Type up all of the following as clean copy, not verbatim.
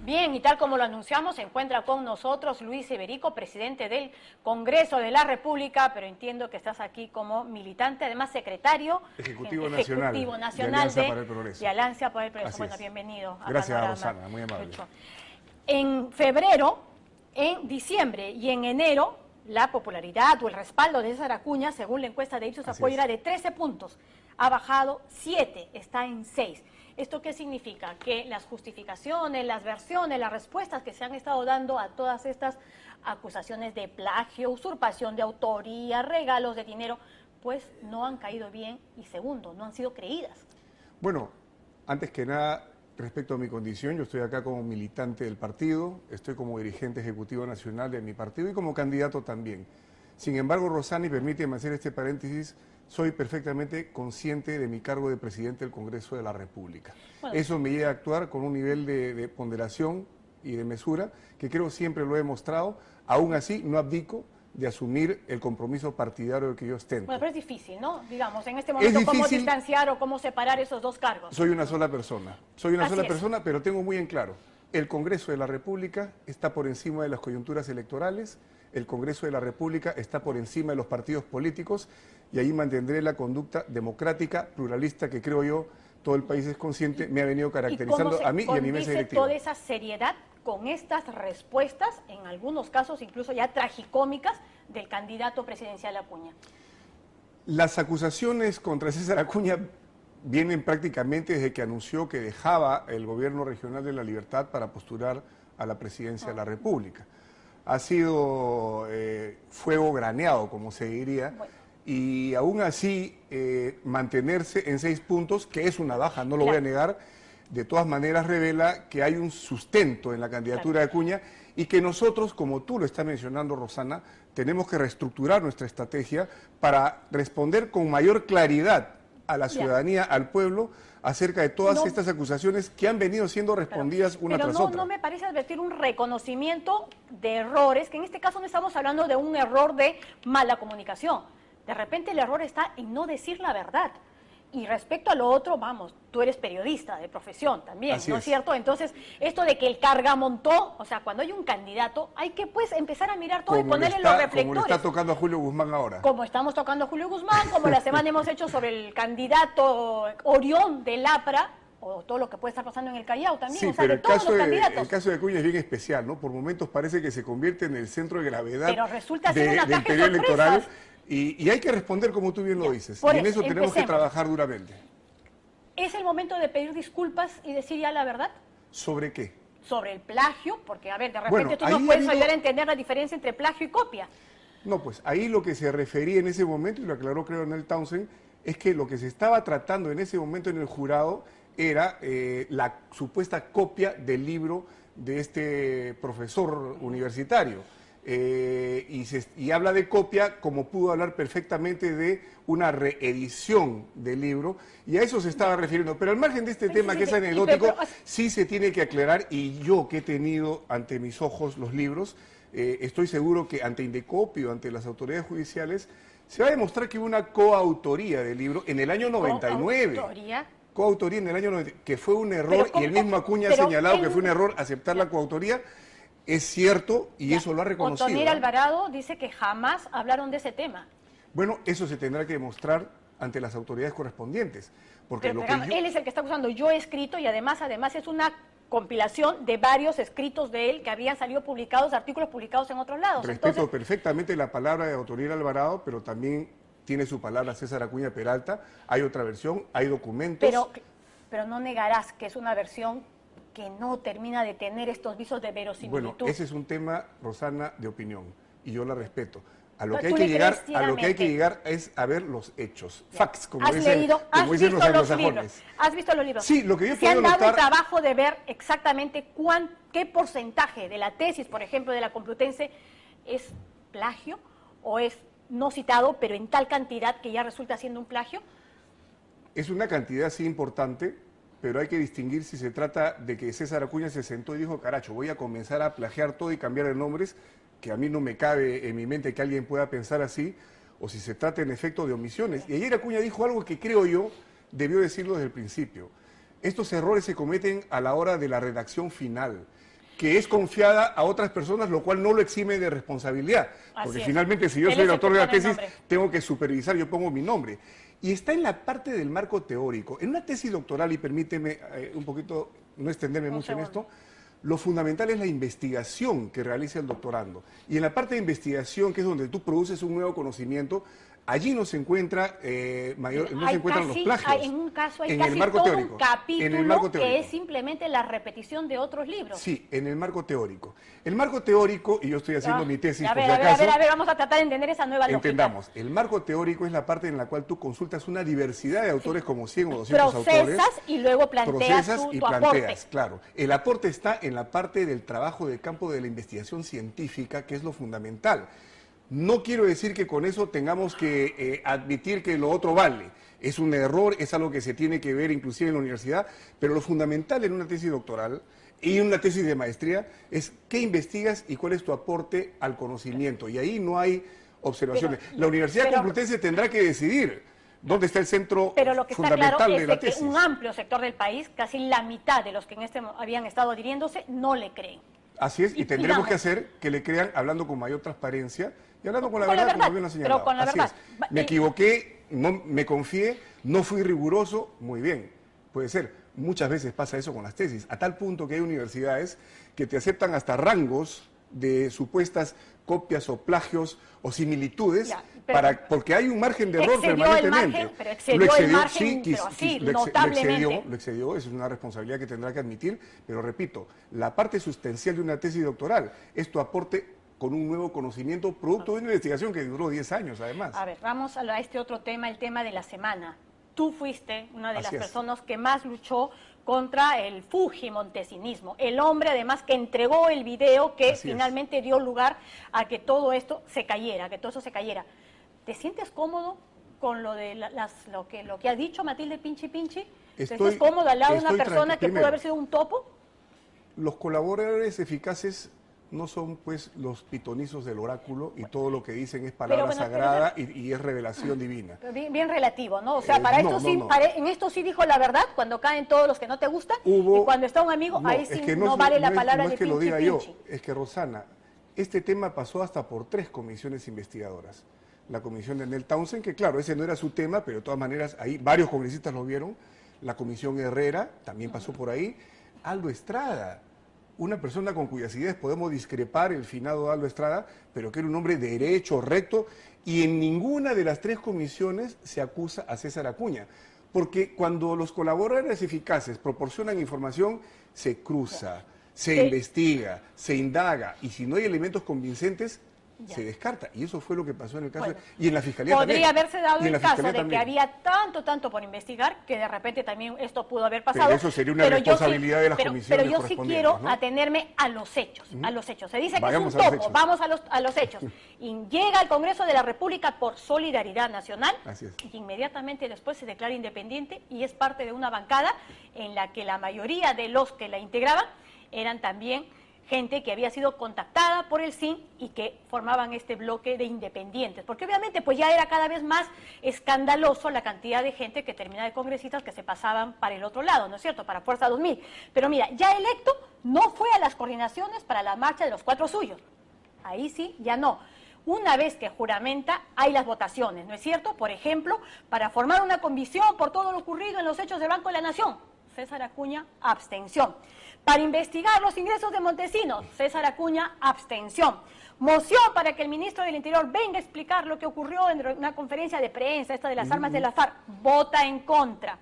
Bien, y tal como lo anunciamos, se encuentra con nosotros Luis Iberico, presidente del Congreso de la República, pero entiendo que estás aquí como militante, además secretario Ejecutivo Nacional de Alianza para el Progreso. de Alianza para el Progreso. Así Bueno, es. bienvenido a Gracias, Panorama. Rosana, muy amable. En febrero, en diciembre y en enero, la popularidad o el respaldo de César Acuña, según la encuesta de Ipsos Apoyo, era de 13 puntos. Ha bajado 7, está en 6. ¿Esto qué significa? Que las justificaciones, las versiones, las respuestas que se han estado dando a todas estas acusaciones de plagio, usurpación de autoría, regalos de dinero, pues no han caído bien y segundo, no han sido creídas. Bueno, antes que nada, respecto a mi condición, yo estoy acá como militante del partido, estoy como dirigente ejecutivo nacional de mi partido y como candidato también. Sin embargo, Rosana, y permíteme hacer este paréntesis, soy perfectamente consciente de mi cargo de presidente del Congreso de la República. Bueno, eso me lleva a actuar con un nivel de ponderación y de mesura que creo siempre lo he demostrado. Aún así, no abdico de asumir el compromiso partidario que yo ostento. Bueno, pero es difícil, ¿no? Digamos, en este momento, ¿cómo distanciar o cómo separar esos dos cargos? Soy una sola persona, pero tengo muy en claro, el Congreso de la República está por encima de las coyunturas electorales, el Congreso de la República está por encima de los partidos políticos y ahí mantendré la conducta democrática, pluralista, que creo yo todo el país es consciente, me ha venido caracterizando a mí y a mi mesa directiva. Toda esa seriedad con estas respuestas, en algunos casos incluso ya tragicómicas, del candidato presidencial Acuña? Las acusaciones contra César Acuña vienen prácticamente desde que anunció que dejaba el gobierno regional de La Libertad para postular a la presidencia de la República. Ha sido fuego graneado, como se diría, bueno, y aún así mantenerse en 6 puntos, que es una baja, no lo voy a negar, de todas maneras revela que hay un sustento en la candidatura de Acuña y que nosotros, como tú lo estás mencionando, Rosana, tenemos que reestructurar nuestra estrategia para responder con mayor claridad a la ciudadanía, al pueblo, acerca de todas estas acusaciones que han venido siendo respondidas una tras otra. No me parece advertir un reconocimiento de errores, que en este caso no estamos hablando de un error de mala comunicación. De repente el error está en no decir la verdad. Y respecto a lo otro, vamos, tú eres periodista de profesión también, ¿no es cierto? Entonces, esto de que el cargamontón, o sea, cuando hay un candidato, hay que pues empezar a mirar todo y ponerle los reflectores. Como le está tocando a Julio Guzmán ahora. Como estamos tocando a Julio Guzmán, como la semana hemos hecho sobre el candidato Orión del APRA, o todo lo que puede estar pasando en el Callao también, sí, o sea, pero de todos los candidatos. El caso de Acuña es bien especial, ¿no? Por momentos parece que se convierte en el centro de gravedad del periodo electoral. Y hay que responder como tú bien lo dices. Y en eso tenemos que trabajar duramente. ¿Es el momento de pedir disculpas y decir ya la verdad? ¿Sobre qué? Sobre el plagio, porque a ver, de repente tú no puedes ayudar a entender la diferencia entre plagio y copia. No, pues ahí lo que se refería en ese momento, y lo aclaró creo Nel Townsend, es que lo que se estaba tratando en ese momento en el jurado era la supuesta copia del libro de este profesor universitario. Y habla de copia como pudo hablar perfectamente de una reedición del libro, y a eso se estaba refiriendo. Pero al margen de este tema que es anecdótico, sí se tiene que aclarar, y yo que he tenido ante mis ojos los libros, estoy seguro que ante Indecopio, ante las autoridades judiciales, se va a demostrar que hubo una coautoría del libro en el año 99. Coautoría en el año 90, que fue un error, y el mismo Acuña ha señalado que fue un error aceptar la coautoría. Es cierto, y eso lo ha reconocido. Otoniel Alvarado dice que jamás hablaron de ese tema. Bueno, eso se tendrá que demostrar ante las autoridades correspondientes. Porque él es el que está acusando. Yo he escrito, y además es una compilación de varios escritos de él que habían salido publicados, artículos publicados en otros lados. Respeto perfectamente la palabra de Otoniel Alvarado, pero también tiene su palabra César Acuña Peralta. Hay otra versión, hay documentos. Pero no negarás que es una versión que no termina de tener estos visos de verosimilitud. Bueno, ese es un tema, Rosana, de opinión, y yo la respeto. A lo que hay que llegar es a ver los hechos, facts, como dicen los anglosajones. ¿Has visto los libros? Sí, lo que yo puedo notar... ¿Se han dado el trabajo de ver exactamente qué porcentaje de la tesis, por ejemplo, de la Complutense, es plagio o es no citado, pero en tal cantidad que ya resulta siendo un plagio? Es una cantidad, sí, importante, pero hay que distinguir si se trata de que César Acuña se sentó y dijo, caracho, voy a comenzar a plagiar todo y cambiar de nombres, que a mí no me cabe en mi mente que alguien pueda pensar así, o si se trata en efecto de omisiones. Y ayer Acuña dijo algo que creo yo debió decirlo desde el principio. Estos errores se cometen a la hora de la redacción final. que es confiada a otras personas, lo cual no lo exime de responsabilidad. Porque finalmente, si yo soy el autor de la tesis, tengo que supervisar, yo pongo mi nombre. Y está en la parte del marco teórico. En una tesis doctoral, y permíteme un poquito, no extenderme mucho en esto, lo fundamental es la investigación que realiza el doctorando. Y en la parte de investigación, que es donde tú produces un nuevo conocimiento, allí no se encuentra no se encuentran los plagios. En un caso hay casi todo un capítulo que es simplemente la repetición de otros libros. Sí, en el marco teórico. El marco teórico, y yo estoy haciendo mi tesis por si acaso. A ver, vamos a tratar de entender esa nueva lógica. Entendamos, el marco teórico es la parte en la cual tú consultas una diversidad de autores, como 100 o 200 autores. Procesas y luego planteas tu aporte. Claro. El aporte está en la parte del trabajo de campo de la investigación científica, que es lo fundamental. No quiero decir que con eso tengamos que admitir que lo otro vale. Es un error, es algo que se tiene que ver inclusive en la universidad, pero lo fundamental en una tesis doctoral y en una tesis de maestría es qué investigas y cuál es tu aporte al conocimiento. Y ahí no hay observaciones. La Universidad Complutense tendrá que decidir dónde está el centro pero lo que está fundamental claro de la es tesis. Que un amplio sector del país, casi la mitad de los que habían estado adhiriéndose, no le creen. Así es, y tendremos que hacer que le crean hablando con mayor transparencia y hablando con la verdad, como bien lo ha señalado. Pero con la verdad. Me equivoqué, no, me confié, no fui riguroso, muy bien, puede ser. Muchas veces pasa eso con las tesis, a tal punto que hay universidades que te aceptan hasta rangos de supuestas copias o plagios o similitudes, porque hay un margen de error permanentemente. Excedió el margen, pero así, notablemente. Lo excedió, eso es una responsabilidad que tendrá que admitir, pero repito, la parte sustancial de una tesis doctoral es tu aporte con un nuevo conocimiento, producto de una investigación que duró 10 años además. A ver, vamos a este otro tema, el tema de la semana. Tú fuiste una de las personas que más luchó contra el fujimontesinismo, el hombre además que entregó el video que finalmente dio lugar a que todo esto se cayera, que todo eso se cayera. ¿Te sientes cómodo con lo de lo que ha dicho Matilde Pinchi Pinchi? ¿Te sientes cómodo al lado de una persona que pudo haber sido un topo? Los colaboradores eficaces no son pues los pitonizos del oráculo y todo lo que dicen es palabra sagrada y es revelación divina. Bien relativo, ¿no? O sea, para esto en esto sí dijo la verdad, cuando caen todos los que no te gustan, y cuando está un amigo, ahí sí no vale la palabra de Pinchi Pinchi. No es que lo diga yo, es que Rosana, este tema pasó hasta por 3 comisiones investigadoras. La comisión de Nel Townsend, que claro, ese no era su tema, pero de todas maneras ahí varios congresistas lo vieron. La comisión Herrera también pasó por ahí. Aldo Estrada, una persona con cuyas ideas podemos discrepar, el finado Aldo Estrada, pero que era un hombre derecho, recto, y en ninguna de las 3 comisiones se acusa a César Acuña. Porque cuando los colaboradores eficaces proporcionan información, se cruza, se investiga, se indaga, y si no hay elementos convincentes, se descarta. Y eso fue lo que pasó en el caso. Y en la Fiscalía podría también. Haberse dado el caso de que había tanto por investigar, que de repente también esto pudo haber pasado. Pero eso sería una responsabilidad de las comisiones. Pero yo sí quiero atenerme a los hechos. A los hechos. Se dice que es un topo. Vamos a los hechos. Y llega al Congreso de la República por Solidaridad Nacional. Así es. Y inmediatamente después se declara independiente y es parte de una bancada en la que la mayoría de los que la integraban eran también gente que había sido contactada por el CIN y que formaban este bloque de independientes, porque obviamente pues ya era cada vez más escandaloso la cantidad de gente que terminaba de congresistas que se pasaban para el otro lado, ¿no es cierto?, para Fuerza 2000. Pero mira, ya electo no fue a las coordinaciones para la marcha de los 4 suyos, ahí sí, ya no. Una vez que juramenta, hay las votaciones, ¿no es cierto? Por ejemplo, para formar una comisión por todo lo ocurrido en los hechos del Banco de la Nación, César Acuña, abstención. Para investigar los ingresos de Montesinos, César Acuña, abstención. Moción para que el ministro del Interior venga a explicar lo que ocurrió en una conferencia de prensa, esta de las armas de la FARC, vota en contra.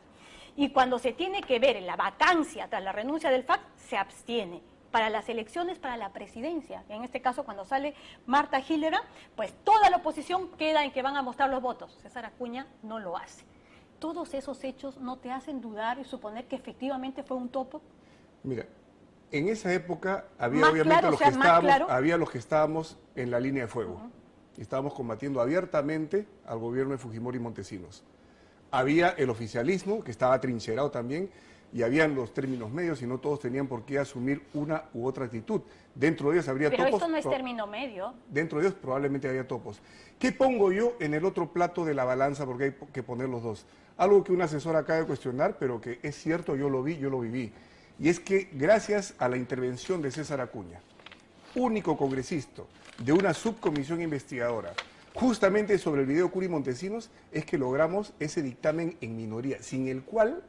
Y cuando se tiene que ver en la vacancia tras la renuncia del FARC, se abstiene. Para las elecciones, para la presidencia, en este caso cuando sale Marta Hildebrand, pues toda la oposición queda en que van a mostrar los votos. César Acuña no lo hace. ¿Todos esos hechos no te hacen dudar y suponer que efectivamente fue un topo? Mira, en esa época había obviamente había los que estábamos en la línea de fuego. Y estábamos combatiendo abiertamente al gobierno de Fujimori y Montesinos. Había el oficialismo, que estaba trincherado también, y habían los términos medios, y no todos tenían por qué asumir una u otra actitud. Dentro de ellos habría topos. Pero esto no es término medio. Dentro de ellos probablemente había topos. ¿Qué pongo yo en el otro plato de la balanza? Porque hay que poner los dos. Algo que un asesor acaba de cuestionar, pero que es cierto, yo lo vi, yo lo viví. y es que gracias a la intervención de César Acuña, único congresista de una subcomisión investigadora, justamente sobre el video Curi Montesinos, es que logramos ese dictamen en minoría, sin el cual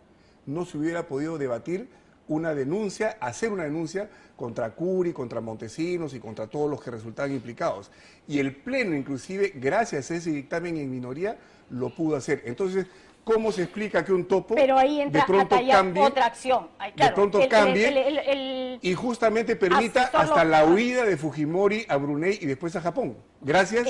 no se hubiera podido debatir una denuncia, hacer una denuncia contra Curi, contra Montesinos y contra todos los que resultaban implicados. Y el Pleno, inclusive, gracias a ese dictamen en minoría, lo pudo hacer. Entonces, ¿cómo se explica que un topo pero ahí entra de pronto cambie, otra acción? Ay, claro, de pronto cambie y justamente permita hasta la huida de Fujimori a Brunei y después a Japón? Gracias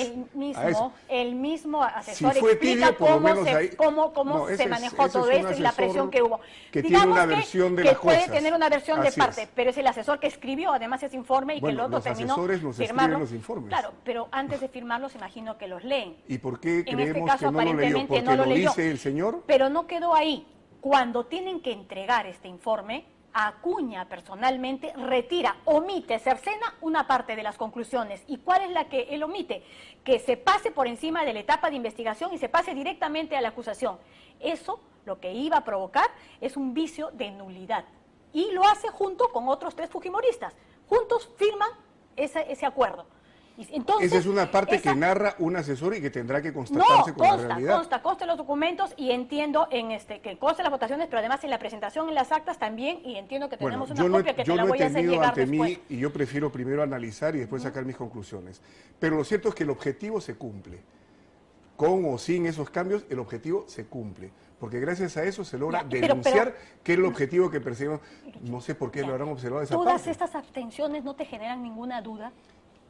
a eso. El mismo asesor si fue explica tibio, cómo se manejó todo esto y la presión que hubo. Que tiene una versión de las cosas. Que puede tener una versión de parte, pero es el asesor que escribió además ese informe y que el otro terminó firmarlo. Los informes. Claro, pero antes de firmarlos imagino que los leen. ¿Y por qué en creemos este caso, que no lo leyó? ¿Porque no lo leyó, dice el señor? Pero no quedó ahí. Cuando tienen que entregar este informe, Acuña personalmente retira, omite, cercena una parte de las conclusiones. ¿Y cuál es la que él omite? Que se pase por encima de la etapa de investigación y se pase directamente a la acusación. Eso lo que iba a provocar es un vicio de nulidad. Y lo hace junto con otros 3 fujimoristas. Juntos firman ese acuerdo. Entonces, esa es una parte que narra un asesor y que tendrá que constatarse con la realidad. Consta en los documentos y entiendo que consta en las votaciones, pero además en la presentación en las actas también, y entiendo que tenemos una copia que te la voy a hacer llegar después. Y yo prefiero primero analizar y después sacar mis conclusiones. Pero lo cierto es que el objetivo se cumple. Con o sin esos cambios, el objetivo se cumple. Porque gracias a eso se logra denunciar que era el objetivo que perseguimos. No sé por qué lo habrán observado esa parte. ¿Todas estas abstenciones no te generan ninguna duda?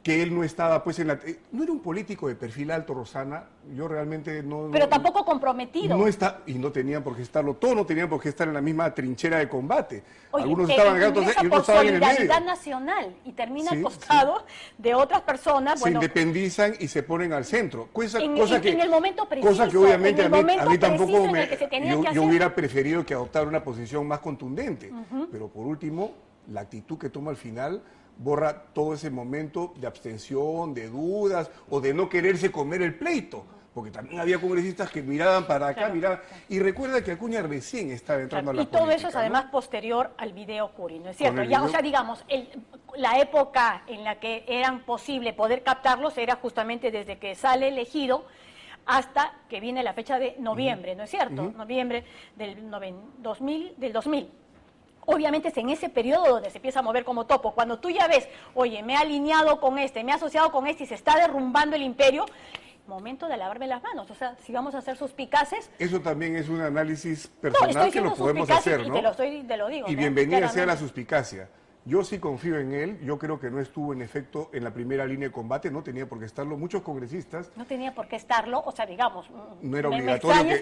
Que él no estaba pues en la... No era un político de perfil alto, Rosana, yo realmente no... Pero tampoco comprometido. No está, y no tenían por qué estarlo, todos no tenían por qué estar en la misma trinchera de combate. Oye, algunos estaban acá, otros estaban en el medio. Solidaridad nacional y termina al costado de otras personas. Se independizan y se ponen al centro. En el momento preciso. Cosa que obviamente a mí tampoco yo hubiera preferido que adoptar una posición más contundente. Pero por último, la actitud que toma al final borra todo ese momento de abstención, de dudas o de no quererse comer el pleito, porque también había congresistas que miraban para acá, miraban, y recuerda que Acuña recién estaba entrando a la política. Y todo eso es además posterior al video Curi, ¿no es cierto? Ya, o sea, digamos, la época en la que eran posible poder captarlos era justamente desde que sale elegido hasta que viene la fecha de noviembre, ¿no es cierto? Noviembre del 2000. Obviamente es en ese periodo donde se empieza a mover como topo. Cuando tú ya ves, oye, me he alineado con este, me he asociado con este y se está derrumbando el imperio, momento de lavarme las manos. O sea, si vamos a ser suspicaces... Eso también es un análisis personal que lo podemos hacer, ¿no? Y te lo digo. Y bienvenida sea la suspicacia. Yo sí confío en él, yo creo que no estuvo en efecto en la primera línea de combate, no tenía por qué estarlo. Muchos congresistas... No tenía por qué estarlo, o sea, digamos... No era obligatorio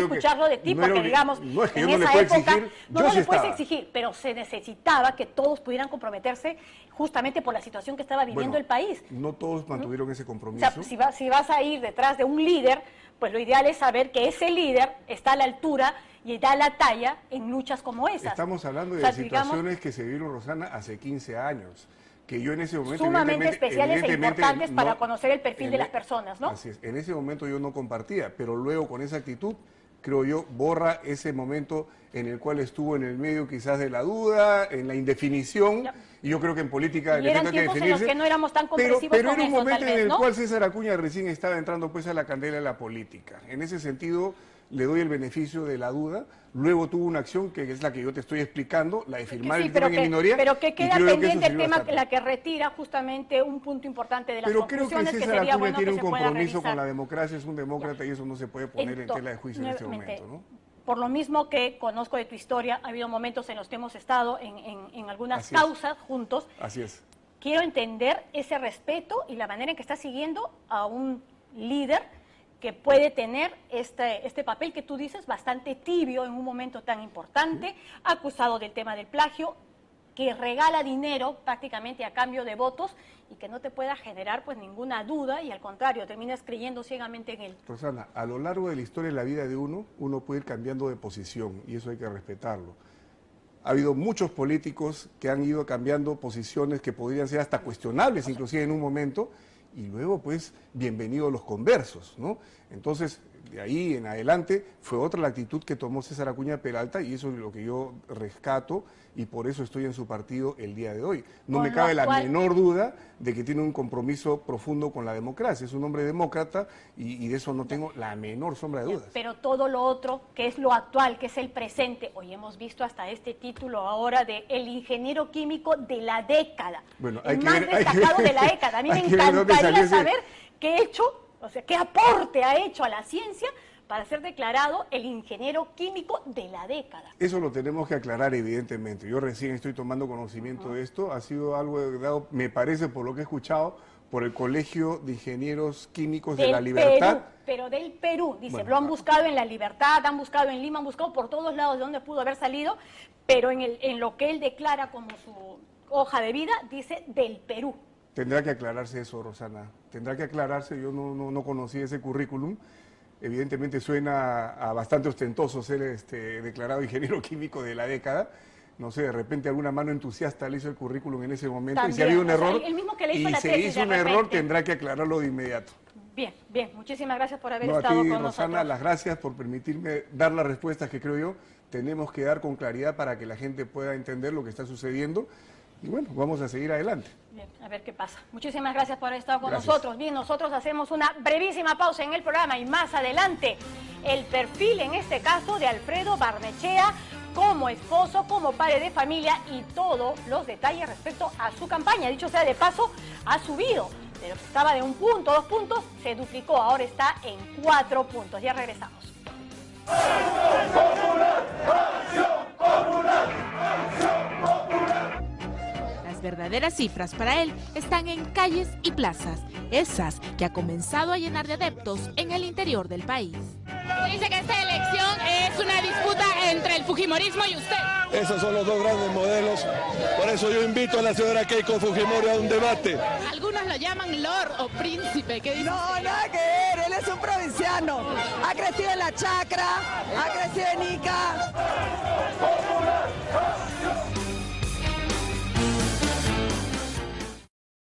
escucharlo de ti, porque digamos... No, es que yo no le puedo exigir, no le puedes exigir, pero se necesitaba que todos pudieran comprometerse justamente por la situación que estaba viviendo el país. No todos mantuvieron ese compromiso. O sea, si vas a ir detrás de un líder, pues lo ideal es saber que ese líder está a la altura y da la talla en luchas como esas. Estamos hablando de situaciones que se vieron, Rosana, hace 15 años, que yo en ese momento... Sumamente especiales e importantes para conocer el perfil de las personas, ¿no? Así es, en ese momento yo no compartía, pero luego con esa actitud, creo yo, borra ese momento en el cual estuvo en el medio quizás de la duda, en la indefinición, y yo creo que en política y eran tiempos en los que no éramos tan comprensivos pero con era un eso, momento tal vez, en el ¿no? cual César Acuña recién estaba entrando pues a la candela de la política. En ese sentido, le doy el beneficio de la duda. Luego tuvo una acción que es la que yo te estoy explicando, la de firmar el dictamen en minoría. Pero que queda pendiente el tema, la que retira justamente un punto importante de las conclusiones. Pero creo que César Acuña tiene un compromiso con la democracia, es un demócrata y eso no se puede poner en tela de juicio en este momento, ¿no? Por lo mismo que conozco de tu historia, ha habido momentos en los que hemos estado en algunas causas juntos. Así es. Quiero entender ese respeto y la manera en que estás siguiendo a un líder que puede tener este papel que tú dices bastante tibio en un momento tan importante, acusado del tema del plagio, que regala dinero prácticamente a cambio de votos y que no te pueda generar pues ninguna duda y al contrario, terminas creyendo ciegamente en él. Rosana, a lo largo de la historia de la vida de uno puede ir cambiando de posición y eso hay que respetarlo. Ha habido muchos políticos que han ido cambiando posiciones que podrían ser hasta cuestionables, inclusive en un momento, y luego, pues, bienvenidos los conversos, ¿no? Entonces, de ahí en adelante fue otra la actitud que tomó César Acuña Peralta, y eso es lo que yo rescato, y por eso estoy en su partido el día de hoy. No me cabe la menor duda de que tiene un compromiso profundo con la democracia, es un hombre demócrata, y de eso no tengo la menor sombra de dudas. Pero todo lo otro, que es lo actual, que es el presente, hoy hemos visto hasta este título ahora de el ingeniero químico de la década, bueno, el más destacado de la década. A mí me encantaría saber qué hecho, o sea, qué aporte ha hecho a la ciencia para ser declarado el ingeniero químico de la década. Eso lo tenemos que aclarar, evidentemente. Yo recién estoy tomando conocimiento de esto. Ha sido algo dado, me parece, por lo que he escuchado, por el Colegio de Ingenieros Químicos de la Libertad. Perú, pero del Perú, dice, bueno, lo han buscado en La Libertad, han buscado en Lima, han buscado por todos lados de donde pudo haber salido, pero en lo que él declara como su hoja de vida, dice del Perú. Tendrá que aclararse eso, Rosana. Tendrá que aclararse, yo no conocí ese currículum. Evidentemente suena a bastante ostentoso ser declarado ingeniero químico de la década. No sé, de repente alguna mano entusiasta le hizo el currículum en ese momento. También, y si ha habido un error, el mismo que le hizo y la se hizo un error, tendrá que aclararlo de inmediato. Bien, bien. Muchísimas gracias por haber estado con nosotros. Rosana, las gracias por permitirme dar las respuestas que creo yo tenemos que dar con claridad para que la gente pueda entender lo que está sucediendo. Y bueno, vamos a seguir adelante. Bien, a ver qué pasa. Muchísimas gracias por haber estado con nosotros. Bien, nosotros hacemos una brevísima pausa en el programa y más adelante el perfil, en este caso, de Alfredo Barnechea como esposo, como padre de familia y todos los detalles respecto a su campaña. Dicho sea de paso, ha subido. De lo que estaba de 1 punto, 2 puntos, se duplicó. Ahora está en 4 puntos. Ya regresamos. Las verdaderas cifras para él están en calles y plazas, esas que ha comenzado a llenar de adeptos en el interior del país. Dice que esta elección es una disputa entre el fujimorismo y usted. Esos son los dos grandes modelos, por eso yo invito a la señora Keiko Fujimori a un debate. Algunos lo llaman Lord o Príncipe, ¿qué dice? No, nada que ver, él es un provinciano, ha crecido en La Chacra, ha crecido en Ica.